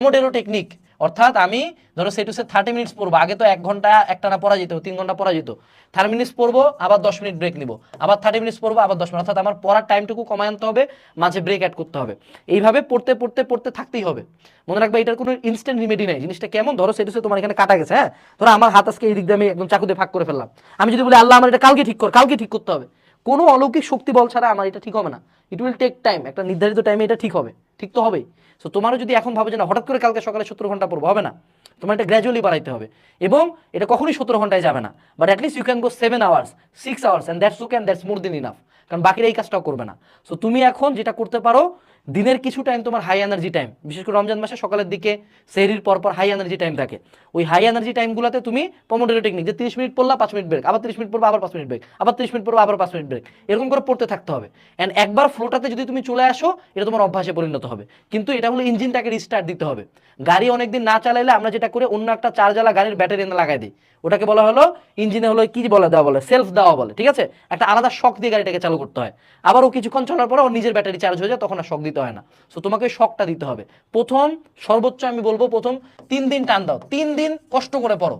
Pomodoro technique, অর্থাৎ আমি ধরো সেটুসে 30 মিনিটস পড়বো, আগে তো 1 ঘন্টা একটানা পড়া যেত, 3 ঘন্টা পড়া যেত, 30 মিনিটস পড়বো আবার 10 মিনিট ব্রেক নিব, আবার 30 মিনিটস পড়বো আবার 10 মিনিট, অর্থাৎ আমার পড়ার টাইমটুকু কমায় আনতে হবে, মাঝে ব্রেক অ্যাড করতে হবে। এইভাবে পড়তে পড়তে পড়তে থাকতেই হবে। মনে রাখবে এটার কোনো ইনস্ট্যান্ট রিমেডি নাই। জিনিসটা কেমন, ধরো সেটুসে তোমার এখানে কাটা গেছে, হ্যাঁ, ধরো আমার হাত আজকে এই দিক দিয়ে আমি একদম চাকু দিয়ে ফাঁক করে ফেললাম, আমি যদি বলি আল্লাহ আমার এটা কালকে ঠিক কর, কালকে ঠিক করতে হবে, কোনো অলৌকিক শক্তি বল ছাড়া আমার এটা ঠিক হবে না। ইট উইল টেক টাইম, একটা নির্ধারিত টাইমে এটা ঠিক হবে, ঠিক তো হবেই। সো তোমারও যদি এখন ভাবো যে না হঠাৎ করে কালকে সকালে 17 ঘন্টা পড়বো, হবে না, তোমার এটা গ্র্যাজুয়ালি বাড়াইতে হবে। এবং এটা কখনোই 17 ঘন্টায় যাবে না, but at least you can go 7 hours, 6 hours, and that's okay, and that's more than enough. কারণ বাকিরা এই কাজটাও করবে না। সো তুমি এখন যেটা করতে পারো, দিনের কিছু টাইম তোমার হাই এনার্জি টাইম, বিশেষ করে রমজান মাসে সকালের দিকে সেহরির পর হাই এনার্জি টাইম থাকে, ওই হাই এনার্জি টাইমগুলোতে তুমি পোমোডোরো টেকনিক, যে 30 মিনিট পড়লা 5 মিনিট ব্রেক, আবার 30 মিনিট পড়বা আবার 5 মিনিট ব্রেক, আবার 30 মিনিট পড়বা আবার 5 মিনিট ব্রেক, এরকম করে পড়তে থাকতে হবে। অ্যান্ড একবার ফ্লোটাতে যদি তুমি চলে আসো, এটা তোমার অভ্যাসে পরিণত হবে। কিন্তু এটা হলো ইঞ্জিনটাকে রিস্টার্ট দিতে হবে। গাড়ি অনেকদিন না চালাইলে আমরা যেটা করে অন্য একটা চার্জালা গাড়ির ব্যাটারি এনে লাগাই দিই, ওটাকে বলা হলো ইঞ্জিনে হলো কি বলে দেওয়া বলে, সেলফ দেওয়া বলে, ঠিক আছে। একটা আলাদা শক দিয়ে গাড়িটাকে চালু করতে হয়, আবার ও কিছুক্ষণ চলার পরে ওর নিজের ব্যাটারি চার্জ হয়ে যায়, তখন আর শক দিতে হয় না। সো তোমাকে শকটা দিতে হবে। প্রথম সর্বোচ্চ আমি বলবো প্রথম 3 দিন টান দাও, 3 দিন কষ্ট করে পড়ো,